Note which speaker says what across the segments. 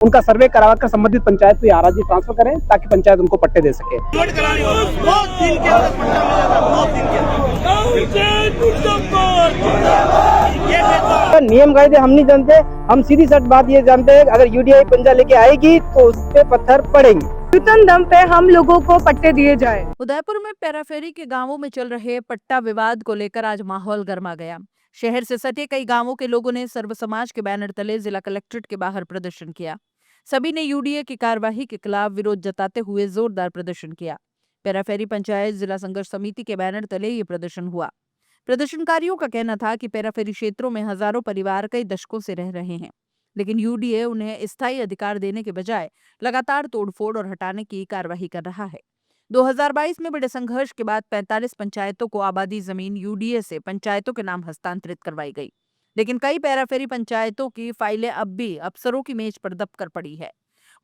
Speaker 1: उनका सर्वे कराकर संबंधित पंचायत को आरजी ट्रांसफर करें ताकि पंचायत उनको पट्टे दे सके।
Speaker 2: नियम कायदे हम नहीं जानते, हम सीधी सच बात ये जानते हैं, अगर यूडीआई पंजा लेके आएगी तो उस पे पत्थर पड़ेंगे।
Speaker 3: न्यूनतम दम पे हम लोगों को पट्टे दिए जाए।
Speaker 4: उदयपुर में पेराफेरी के गांवों में चल रहे पट्टा विवाद को लेकर आज माहौल गर्मा गया। शहर से सटे कई गांवों के लोगों ने सर्व समाज के बैनर तले जिला कलेक्ट्रेट के बाहर प्रदर्शन किया। सभी ने यूडीए की कार्यवाही के खिलाफ विरोध जताते हुए जोरदार प्रदर्शन किया। पेराफेरी पंचायत जिला संघर्ष समिति के बैनर तले ये प्रदर्शन हुआ। प्रदर्शनकारियों का कहना था कि पेराफेरी क्षेत्रों में हजारों परिवार कई दशकों से रह रहे हैं, लेकिन यूडीए उन्हें स्थायी अधिकार देने के बजाय लगातार तोड़फोड़ और हटाने की कार्यवाही कर रहा है। 2022 में बड़े संघर्ष के बाद 45 पंचायतों को आबादी जमीन यूडीए से पंचायतों के नाम हस्तांतरित करवाई गई, लेकिन कई पेराफेरी पंचायतों की फाइलें अब भी अफसरों की मेज पर दबकर पड़ी है।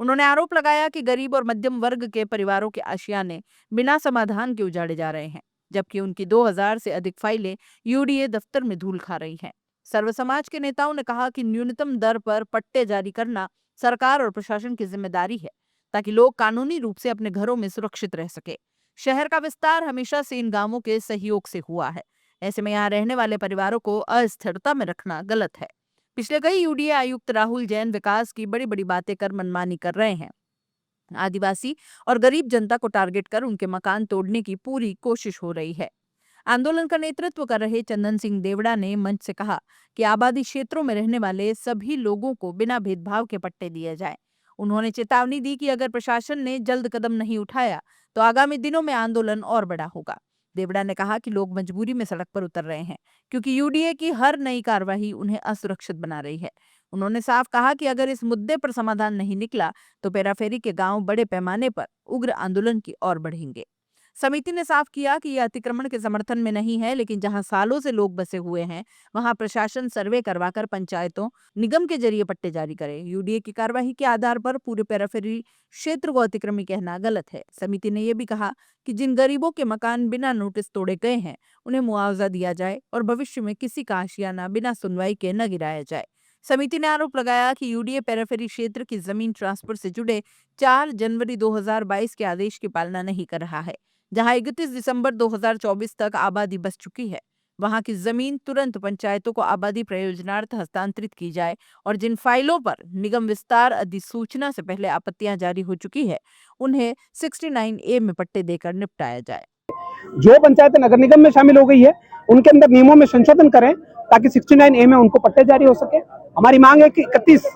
Speaker 4: उन्होंने आरोप लगाया कि गरीब और मध्यम वर्ग के परिवारों के आशियाने बिना समाधान के उजाड़े जा रहे हैं, जबकि उनकी 2000 से अधिक फाइलें यूडीए दफ्तर में धूल खा रही हैं। सर्व समाज के नेताओं ने कहा कि न्यूनतम दर पर पट्टे जारी करना सरकार और प्रशासन की जिम्मेदारी है, ताकि लोग कानूनी रूप से अपने घरों में सुरक्षित रह सके। शहर का विस्तार हमेशा से इन गांवों के सहयोग से हुआ है, ऐसे में यहाँ रहने वाले परिवारों को अस्थिरता में रखना गलत है। पिछले कई यूडीए आयुक्त राहुल जैन विकास की बड़ी बड़ी बातें कर मनमानी कर रहे हैं। आदिवासी और गरीब जनता को टारगेट कर उनके मकान तोड़ने की पूरी कोशिश हो रही है। आंदोलन का नेतृत्व कर रहे चंदन सिंह देवड़ा ने मंच से कहा कि आबादी क्षेत्रों में रहने वाले सभी लोगों को बिना भेदभाव के पट्टे दिए जाएं। उन्होंने चेतावनी दी कि अगर प्रशासन ने जल्द कदम नहीं उठाया तो आगामी दिनों में आंदोलन और बड़ा होगा। देवड़ा ने कहा कि लोग मजबूरी में सड़क पर उतर रहे हैं, क्योंकि यूडीए की हर नई कार्रवाई उन्हें असुरक्षित बना रही है। उन्होंने साफ कहा कि अगर इस मुद्दे पर समाधान नहीं निकला तो पेराफेरी के गांव बड़े पैमाने पर उग्र आंदोलन की ओर बढ़ेंगे। समिति ने साफ किया कि यह अतिक्रमण के समर्थन में नहीं है, लेकिन जहां सालों से लोग बसे हुए हैं वहां प्रशासन सर्वे करवाकर पंचायतों निगम के जरिए पट्टे जारी करे। यूडीए की कार्यवाही के आधार पर पूरे पेराफेरी क्षेत्र को अतिक्रमी कहना गलत है। समिति ने यह भी कहा कि जिन गरीबों के मकान बिना नोटिस तोड़े गए हैं उन्हें मुआवजा दिया जाए और भविष्य में किसी का आशियाना बिना सुनवाई के न गिराया जाए। समिति ने आरोप लगाया कि यूडीए पेराफेरी क्षेत्र की जमीन ट्रांसफर से जुड़े 4 जनवरी 2022 के आदेश की पालना नहीं कर रहा है। जहां 31 दिसंबर 2024 तक आबादी बस चुकी है, वहां की जमीन तुरंत पंचायतों को आबादी प्रयोजनार्थ हस्तांतरित की जाए और जिन फाइलों पर निगम विस्तार अधिसूचना से पहले आपत्तियां जारी हो चुकी है उन्हें 69A में पट्टे देकर निपटाया जाए।
Speaker 1: जो पंचायतें नगर निगम में शामिल हो गई है उनके अंदर नियमों में संशोधन करें ताकि 69A में उनको पट्टे जारी हो सके। हमारी मांग है कि 31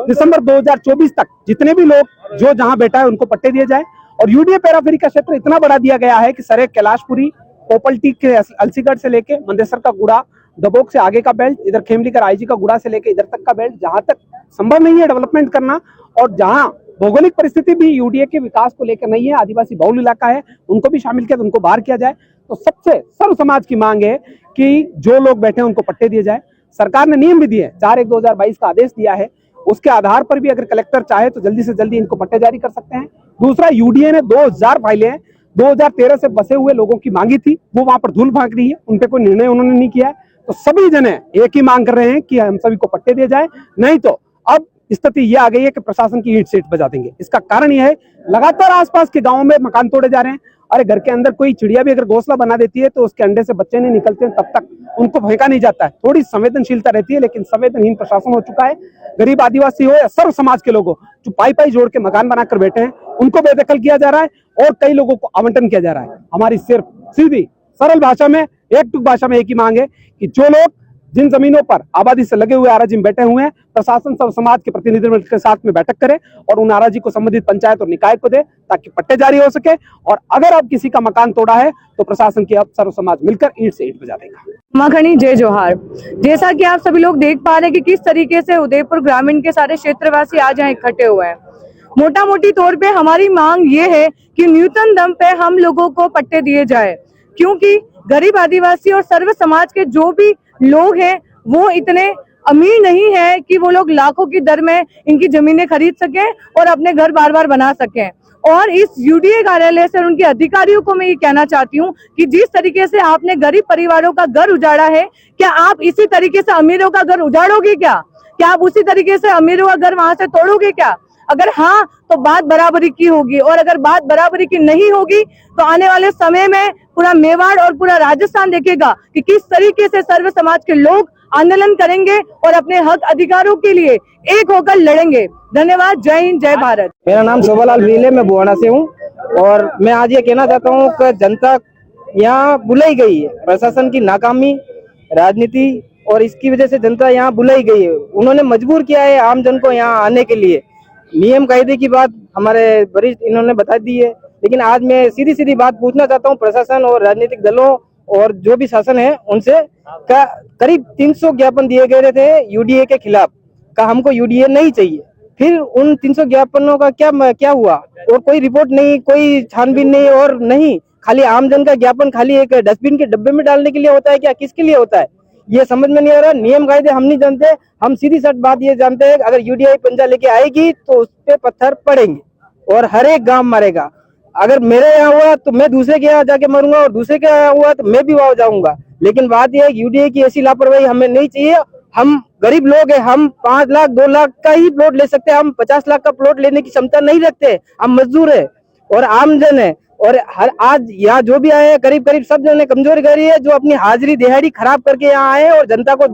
Speaker 1: दिसंबर 2024 तक जितने भी लोग जो जहां बैठा है उनको पट्टे दिए जाए। और यूडीए पेराफेरी का क्षेत्र इतना बड़ा दिया गया है कि सरे कैलाशपुरी, पोपलटी के अलसीगढ़ से लेके मंदेसर का गुड़ा, दबोक से आगे का बेल्ट, इधर खेमली का आईजी का गुड़ा से लेके इधर तक का बेल्ट, जहां तक संभव नहीं है डेवलपमेंट करना और जहां भौगोलिक परिस्थिति भी यूडीए के विकास को लेकर नहीं है, आदिवासी बहुल इलाका है, उनको भी शामिल किया, उनको बाहर किया जाए। तो सबसे सर्व समाज की मांग है कि जो लोग बैठे हैं उनको पट्टे दिए जाए। सरकार ने नियम भी दिए, 4/1/2022 का आदेश दिया है, उसके आधार पर भी अगर कलेक्टर चाहे तो जल्दी से जल्दी इनको पट्टे जारी कर सकते हैं। दूसरा, यूडीए ने 2000 फाइलें 2013 से बसे हुए लोगों की मांगी थी, वो वहां पर धूल फांक रही है, उन पे कोई निर्णय उन्होंने नहीं किया है। तो सभी जने एक ही मांग कर रहे हैं कि हम सभी को पट्टे दिए जाए, नहीं तो अब स्थिति ये आ गई है कि प्रशासन की ईंट सीट बजा देंगे। इसका कारण यह है लगातार आसपास के गांवों में मकान तोड़े जा रहे हैं। अरे घर के अंदर कोई चिड़िया भी अगर घोंसला बना देती है तो उसके अंडे से बच्चे नहीं निकलते हैं, तब तक उनको फेंका नहीं जाता है। थोड़ी संवेदनशीलता रहती है, लेकिन संवेदनहीन प्रशासन हो चुका है। गरीब आदिवासी हो या सर्व समाज के लोग हो जो पाई जोड़ के मकान बनाकर बैठे हैं उनको बेदखल किया जा रहा है और कई लोगों को आवंटन किया जा रहा है। हमारी सिर्फ सीधी सरल भाषा में, एकटुक भाषा में एक ही मांग है कि जो लोग जिन जमीनों पर आबादी से लगे हुए आराजी में बैठे हुए हैं, प्रशासन सब समाज के प्रतिनिधिमंडल के साथ में बैठक करे और उन आराजी को संबंधित पंचायत और निकाय को दे ताकि पट्टे जारी हो सके। और अगर अब किसी का मकान तोड़ा है तो प्रशासन की अब सर्व समाज मिलकर ईंट से ईंट बजा देगा।
Speaker 3: मखनी जय जोहार। जैसा कि आप सभी लोग देख पा रहे हैं कि किस तरीके से उदयपुर ग्रामीण के सारे क्षेत्रवासी आज यहाँ इकट्ठे हुए हैं। मोटा मोटी तौर पे हमारी मांग ये है कि न्यूनतम दम पे हम लोगों को पट्टे दिए जाए, क्योंकि गरीब आदिवासी और सर्व समाज के जो भी लोग हैं वो इतने अमीर नहीं है कि वो लोग लाखों की दर में इनकी जमीनें खरीद सकें और अपने घर बार बार बना सकें। और इस यूडीए कार्यालय से उनके अधिकारियों को मैं ये कहना चाहती हूँ कि जिस तरीके से आपने गरीब परिवारों का घर उजाड़ा है, क्या आप इसी तरीके से अमीरों का घर उजाड़ोगे क्या? क्या आप उसी तरीके से अमीरों का घर वहां से तोड़ोगे क्या? अगर हाँ तो बात बराबरी की होगी, और अगर बात बराबरी की नहीं होगी तो आने वाले समय में पूरा मेवाड़ और पूरा राजस्थान देखेगा कि किस तरीके से सर्व समाज के लोग आंदोलन करेंगे और अपने हक अधिकारों के लिए एक होकर लड़ेंगे। धन्यवाद। जय हिंद, जय भारत।
Speaker 2: मेरा नाम शोभालाल भीले, मैं बुहाना से हूँ और मैं आज ये कहना चाहता हूँ कि जनता यहाँ बुलाई गई है। प्रशासन की नाकामी, राजनीति और इसकी वजह से जनता यहाँ बुलाई गई है। उन्होंने मजबूर किया है आम जन को यहाँ आने के लिए। नियम कायदे की बात हमारे वरिष्ठ इन्होंने बता दी है, लेकिन आज मैं सीधी सीधी बात पूछना चाहता हूँ प्रशासन और राजनीतिक दलों और जो भी शासन है उनसे का करीब 300 ज्ञापन दिए गए थे यूडीए के खिलाफ का हमको यूडीए नहीं चाहिए। फिर उन 300 ज्ञापनों का क्या हुआ? और कोई रिपोर्ट नहीं, कोई छानबीन नहीं, और नहीं खाली आमजन का ज्ञापन खाली एक डस्टबिन के डब्बे में डालने के लिए होता है क्या? किसके लिए होता है ये समझ में नहीं आ रहा। नियम कायदे हम नहीं जानते, हम सीधी सट बात ये जानते हैं अगर यूडीआई पंजा लेके आएगी तो उस पे पत्थर पड़ेंगे और हर एक गांव मरेगा। अगर मेरे यहाँ हुआ तो मैं दूसरे के यहाँ जाके मरूंगा और दूसरे के यहाँ हुआ तो मैं भी वहां जाऊंगा। लेकिन बात यह है कि यूडीआई की ऐसी लापरवाही हमें नहीं चाहिए। हम गरीब लोग हैं, हम 5 लाख 2 लाख का ही प्लॉट ले सकते हैं, हम 50 लाख का प्लॉट लेने की क्षमता नहीं रखते। हम मजदूर है और आमजन है, और हर आज यहाँ जो भी आए हैं करीब करीब सब जन ने कमजोरी करी है, जो अपनी हाजिरी दिहाड़ी खराब करके यहाँ आए और जनता को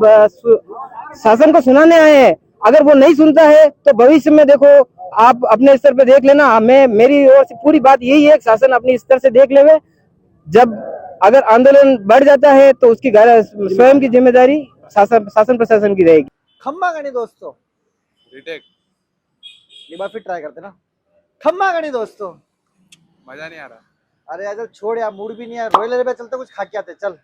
Speaker 2: शासन को सुनाने आए हैं। अगर वो नहीं सुनता है तो भविष्य में देखो आप अपने स्तर पे देख लेना। हमें मेरी ओर से पूरी बात यही है कि शासन अपनी स्तर से देख लेवे। जब अगर आंदोलन बढ़ जाता है तो उसकी स्वयं की जिम्मेदारी शासन प्रशासन की रहेगी।
Speaker 5: खम्मा गणी दोस्तों,
Speaker 6: रिटेक
Speaker 5: एक बार फिर ट्राई करते ना। खम्मा गणी दोस्तों,
Speaker 6: मजा नहीं आ रहा।
Speaker 5: अरे यार छोड़ यार, मूड भी नहीं है। रॉयल रेलवे चलते, कुछ खा के आते। चल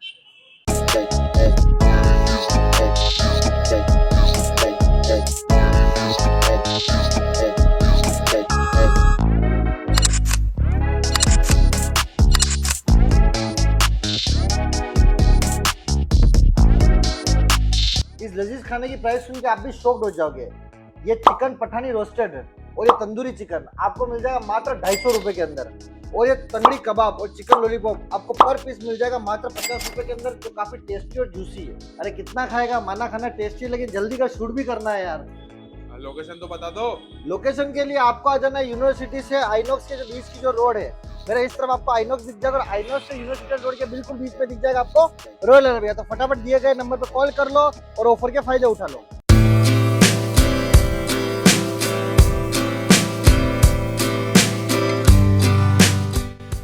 Speaker 5: इस लजीज खाने की प्राइस सुन के आप भी शॉक्ड हो जाओगे। ये चिकन पठानी रोस्टेड और ये तंदूरी चिकन आपको मिल जाएगा मात्र 250 रुपए के अंदर, और ये तंगड़ी कबाब और चिकन लॉलीपॉप आपको पर पीस मिल जाएगा मात्र 50 रुपए के अंदर, जो काफी टेस्टी और जूसी है। अरे कितना खाएगा, माना खाना टेस्टी है, लेकिन जल्दी का शूट भी करना है यार।
Speaker 6: लोकेशन तो बता दो।
Speaker 5: लोकेशन के लिए आपको आ जाना है यूनिवर्सिटी से आइनॉक्स के जो बीच की जो रोड है, मेरे इस तरफ आपको आइनॉक्स दिख जाएगा और आइनॉक्स से यूनिवर्सिटी रोड के बिल्कुल बीच में दिख जाएगा आपको रॉयल रेलवे। तो फटाफट दिए गए नंबर पर कॉल कर लो और ऑफर के फायदे उठा लो।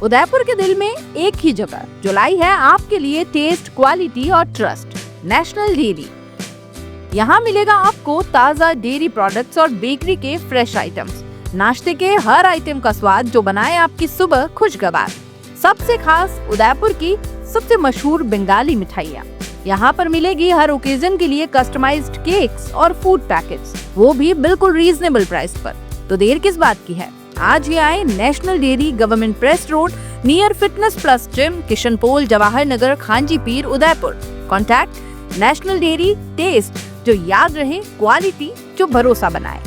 Speaker 4: उदयपुर के दिल में एक ही जगह जो लाई है आपके लिए टेस्ट, क्वालिटी और ट्रस्ट, नेशनल डेयरी। यहाँ मिलेगा आपको ताजा डेयरी प्रोडक्ट्स और बेकरी के फ्रेश आइटम्स, नाश्ते के हर आइटम का स्वाद जो बनाए आपकी सुबह खुशगवार। सबसे खास उदयपुर की सबसे मशहूर बंगाली मिठाइयाँ यहाँ पर मिलेगी। हर ओकेजन के लिए कस्टमाइज्ड केक्स और फूड पैकेट्स, वो भी बिल्कुल रीजनेबल प्राइस पर। तो देर किस बात की है, आज ही आए national dairy, government press road, near fitness plus gym, Kishan Pol, Jawahar Nagar, Khanchi Peer, Udaipur. Contact national dairy, taste जो याद रहे, क्वालिटी जो भरोसा बनाए।